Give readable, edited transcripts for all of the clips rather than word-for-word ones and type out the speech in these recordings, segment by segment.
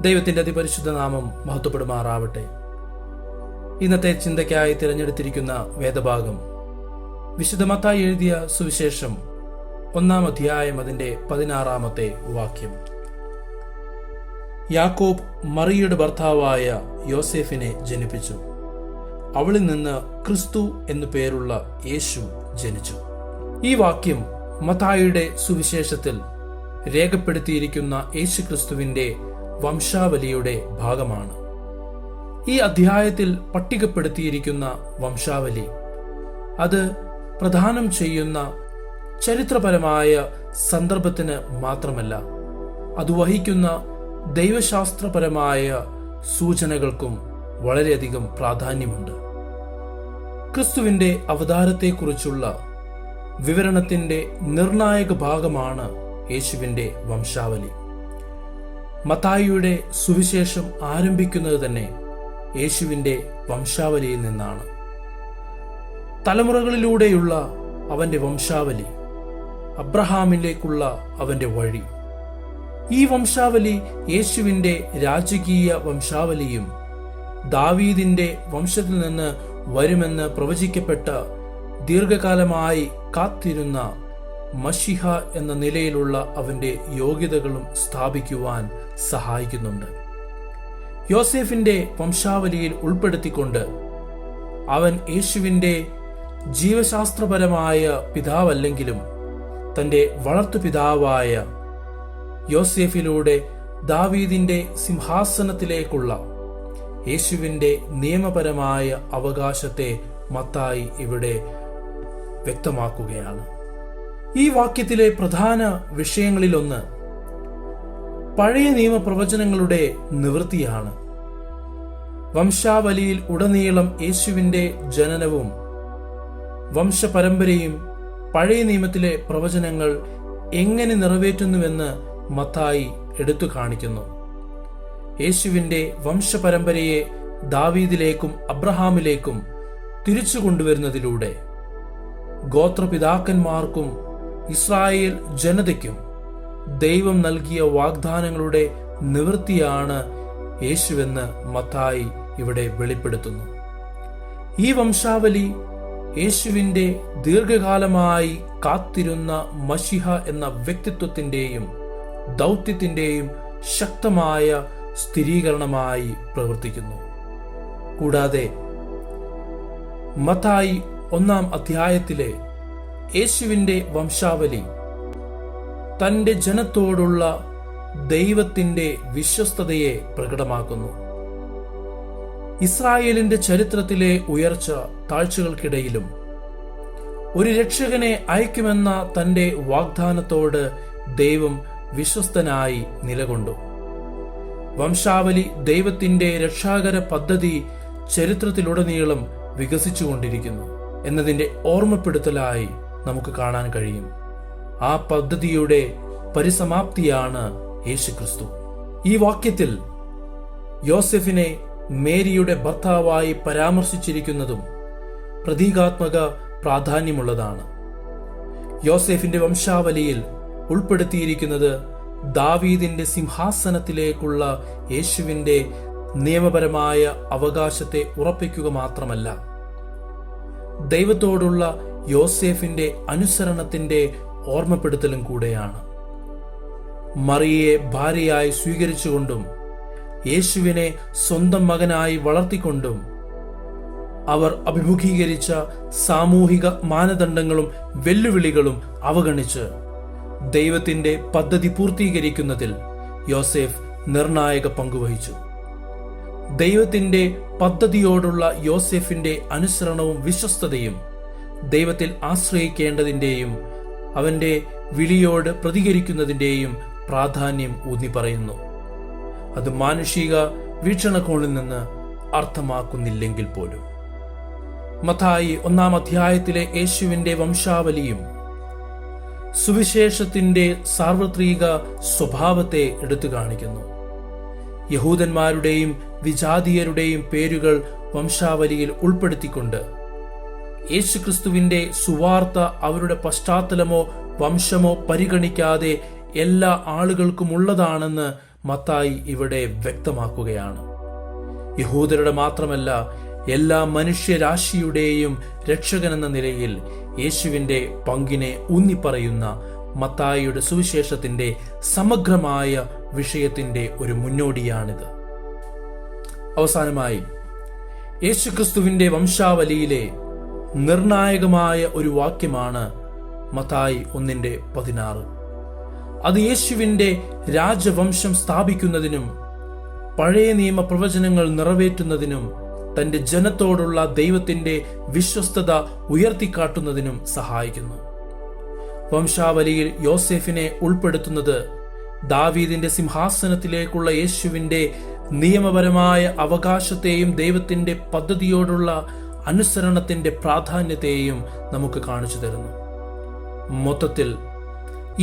ദൈവത്തിന്റെ അതിപരിശുദ്ധ നാമം മഹത്വപ്പെടുമാറാവട്ടെ. ഇന്നത്തെ ചിന്തയ്ക്കായി തിരഞ്ഞെടുത്തിരിക്കുന്ന വേദഭാഗം വിശുദ്ധ മത്തായി എഴുതിയ സുവിശേഷം 1-ാം അധ്യായം അതിന്റെ 16-ാമത്തെ വാക്യം. യാക്കോബ് മറിയയുടെ ഭർത്താവായ യോസേഫിനെ ജനിപ്പിച്ചു. അവളിൽ നിന്ന് ക്രിസ്തു എന്നു പേരുള്ള യേശു ജനിച്ചു. ഈ വാക്യം മത്തായിയുടെ സുവിശേഷത്തിൽ രേഖപ്പെടുത്തിയിരിക്കുന്ന യേശുക്രിസ്തുവിന്റെ വംശാവലിയുടെ ഭാഗമാണ്. ഈ അധ്യായത്തിൽ പട്ടികപ്പെടുത്തിയിരിക്കുന്ന വംശാവലി അത് പ്രദാനം ചെയ്യുന്ന ചരിത്രപരമായ സന്ദർഭത്തിന് മാത്രമല്ല, അത് വഹിക്കുന്ന ദൈവശാസ്ത്രപരമായ സൂചനകൾക്കും വളരെയധികം പ്രാധാന്യമുണ്ട്. ക്രിസ്തുവിന്റെ അവതാരത്തെക്കുറിച്ചുള്ള വിവരണത്തിന്റെ നിർണായക ഭാഗമാണ് യേശുവിന്റെ വംശാവലി. മത്തായിയുടെ സുവിശേഷം ആരംഭിക്കുന്നത് തന്നെ യേശുവിന്റെ വംശാവലിയിൽ നിന്നാണ്. തലമുറകളിലൂടെയുള്ള അവന്റെ വംശാവലി, അബ്രഹാമിലേക്കുള്ള അവന്റെ വഴി. ഈ വംശാവലി യേശുവിന്റെ രാജകീയ വംശാവലിയും ദാവീദിന്റെ വംശത്തിൽ നിന്ന് വരുമെന്ന് പ്രവചിക്കപ്പെട്ട ദീർഘകാലമായി കാത്തിരുന്ന മശിഹ എന്ന നിലയിലുള്ള അവന്റെ യോഗ്യതകളും സ്ഥാപിക്കുവാൻ സഹായിക്കുന്നുണ്ട്. യോസേഫിന്റെ വംശാവലിയിൽ ഉൾപ്പെടുത്തിക്കൊണ്ട് അവൻ യേശുവിന്റെ ജീവശാസ്ത്രപരമായ പിതാവല്ലെങ്കിലും തന്റെ വളർത്തുപിതാവായ യോസേഫിലൂടെ ദാവീദിന്റെ സിംഹാസനത്തിലേക്കുള്ള യേശുവിന്റെ നിയമപരമായ അവകാശത്തെ മത്തായി ഇവിടെ വ്യക്തമാക്കുകയാണ്. ഈ വാക്യത്തിലെ പ്രധാന വിഷയങ്ങളിലൊന്ന് പഴയ നിയമപ്രവചനങ്ങളുടെ നിവൃത്തിയാണ്. വംശാവലിയിൽ ഉടനീളം യേശുവിന്റെ ജനനവും വംശപരമ്പരയും പഴയ നിയമത്തിലെ പ്രവചനങ്ങൾ എങ്ങനെ നിറവേറ്റുന്നുവെന്ന് മത്തായി എടുത്തു കാണിക്കുന്നു. യേശുവിന്റെ വംശപരമ്പരയെ ദാവീദിലേക്കും അബ്രഹാമിലേക്കും തിരിച്ചു കൊണ്ടുവരുന്നതിലൂടെ ഗോത്രപിതാക്കന്മാർക്കും ഇസ്രായേൽ ജനതയ്ക്കും ദൈവം നൽകിയ വാഗ്ദാനങ്ങളുടെ നിവൃത്തിയാണ് യേശുവെന്ന് മത്തായി ഇവിടെ വെളിപ്പെടുത്തുന്നു. ഈ വംശാവലി യേശുവിന്റെ ദീർഘകാലമായി കാത്തിരുന്ന മശിഹ എന്ന വ്യക്തിത്വത്തിന്റെയും ദൗത്യത്തിന്റെയും ശക്തമായ സ്ഥിരീകരണമായി പ്രവർത്തിക്കുന്നു. കൂടാതെ മത്തായി 1-ാം അധ്യായത്തിലെ യേശുവിന്റെ വംശാവലി തന്റെ ജനത്തോടുള്ള ദൈവത്തിന്റെ വിശ്വസ്തതയെ പ്രകടമാക്കുന്നു. ഇസ്രായേലിന്റെ ചരിത്രത്തിലെ ഉയർച്ച താഴ്ചകൾക്കിടയിലും ഒരു രക്ഷകനെ അയക്കുമെന്ന തന്റെ വാഗ്ദാനത്തോട് ദൈവം വിശ്വസ്തനായി നിലകൊണ്ടു. വംശാവലി ദൈവത്തിന്റെ രക്ഷാകര പദ്ധതി ചരിത്രത്തിലുടനീളം വികസിച്ചുകൊണ്ടിരിക്കുന്നു എന്നതിന്റെ ഓർമ്മപ്പെടുത്തലായി നമുക്ക് കാണാൻ കഴിയും. ആ പദ്ധതിയുടെ പരിസമാപ്തിയാണ് യേശുക്രിസ്തു. ഈ വാക്യത്തിൽ യോസെഫിനെ മേരിയുടെ ഭർത്താവായി പരാമർശിച്ചിരിക്കുന്നതും പ്രതീകാത്മക പ്രാധാന്യമുള്ളതാണ്. യോസെഫിന്റെ വംശാവലിയിൽ ഉൾപ്പെടുത്തിയിരിക്കുന്നത് ദാവീദിന്റെ സിംഹാസനത്തിലേക്കുള്ള യേശുവിന്റെ നിയമപരമായ അവകാശത്തെ ഉറപ്പിക്കുക മാത്രമല്ല, ദൈവത്തോടുള്ള യോസേഫിന്റെ അനുസരണത്തിന്റെ ഓർമ്മപ്പെടുത്തലും കൂടെയാണ്. മറിയയെ ഭാര്യയായി സ്വീകരിച്ചുകൊണ്ടും യേശുവിനെ സ്വന്തം മകനായി വളർത്തിക്കൊണ്ടും അവർ അഭിമുഖീകരിച്ച സാമൂഹിക മാനദണ്ഡങ്ങളും വെല്ലുവിളികളും അവഗണിച്ച് ദൈവത്തിന്റെ പദ്ധതി പൂർത്തീകരിക്കുന്നതിൽ യോസേഫ് നിർണായക പങ്കുവഹിച്ചു. ദൈവത്തിന്റെ പദ്ധതിയോടുള്ള യോസേഫിന്റെ അനുസരണവും വിശ്വസ്തതയും ദൈവത്തിൽ ആശ്രയിക്കേണ്ടതിന്റെയും അവന്റെ വിളിയോട് പ്രതികരിക്കുന്നതിന്റെയും പ്രാധാന്യം ഊന്നി പറയുന്നു. അത് മാനുഷിക വീക്ഷണകോണിൽ നിന്ന് അർത്ഥമാക്കുന്നില്ലെങ്കിൽ പോലും. മത്തായി 1-ാം അധ്യായത്തിലെ യേശുവിന്റെ വംശാവലിയും സുവിശേഷത്തിന്റെ സാർവത്രിക സ്വഭാവത്തെ എടുത്തു കാണിക്കുന്നു. യഹൂദന്മാരുടെയും വിജാതീയരുടെയും പേരുകൾ വംശാവലിയിൽ ഉൾപ്പെടുത്തിക്കൊണ്ട് യേശുക്രിസ്തുവിന്റെ സുവാർത്ത അവരുടെ പശ്ചാത്തലമോ വംശമോ പരിഗണിക്കാതെ എല്ലാ ആളുകൾക്കുമുള്ളതാണെന്ന് മത്തായി ഇവിടെ വ്യക്തമാക്കുകയാണ്. യഹൂദരുടെ മാത്രമല്ല, എല്ലാ മനുഷ്യരാശിയുടെയും രക്ഷകനെന്ന നിലയിൽ യേശുവിൻ്റെ പങ്കിനെ ഊന്നിപ്പറയുന്ന മത്തായിയുടെ സുവിശേഷത്തിന്റെ സമഗ്രമായ വിഷയത്തിന്റെ ഒരു മുന്നോടിയാണിത്. അവസാനമായി, യേശുക്രിസ്തുവിന്റെ വംശാവലിയിലെ നിർണായകമായ ഒരു വാക്യമാണ് മത്തായി 1:16. അത് യേശുവിന്റെ രാജവംശം സ്ഥാപിക്കുന്നതിനും പഴയ നിയമ പ്രവചനങ്ങൾ നിറവേറ്റുന്നതിനും തന്റെ ജനത്തോടുള്ള ദൈവത്തിന്റെ വിശ്വസ്തത ഉയർത്തിക്കാട്ടുന്നതിനും സഹായിക്കുന്നു. വംശാവലിയിൽ യോസേഫിനെ ഉൾപ്പെടുത്തുന്നത് ദാവീദിന്റെ സിംഹാസനത്തിലേക്കുള്ള യേശുവിന്റെ നിയമപരമായ അവകാശത്തെയും ദൈവത്തിന്റെ പദ്ധതിയോടുള്ള അനുസരണത്തിന്റെ പ്രാധാന്യത്തെയും നമുക്ക് കാണിച്ചു തരുന്നു. മൊത്തത്തിൽ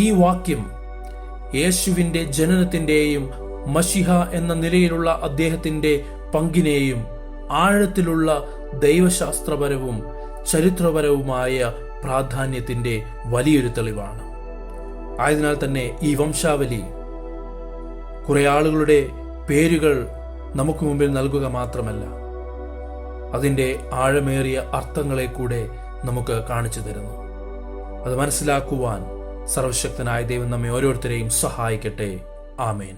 ഈ വാക്യം യേശുവിന്റെ ജനനത്തിന്റെയും മശിഹ എന്ന നിലയിലുള്ള അദ്ദേഹത്തിന്റെ പങ്കിനെയും ആഴത്തിലുള്ള ദൈവശാസ്ത്രപരവും ചരിത്രപരവുമായ പ്രാധാന്യത്തിന്റെ വലിയൊരു തെളിവാണ്. ആയതിനാൽ തന്നെ ഈ വംശാവലി കുറെ ആളുകളുടെ പേരുകൾ നമുക്ക് മുമ്പിൽ നൽകുക മാത്രമല്ല, അതിൻ്റെ ആഴമേറിയ അർത്ഥങ്ങളെ കൂടെ നമുക്ക് കാണിച്ചു തരുന്നു. അത് മനസ്സിലാക്കുവാൻ സർവശക്തനായ ദൈവം നമ്മെ ഓരോരുത്തരെയും സഹായിക്കട്ടെ. ആമേൻ.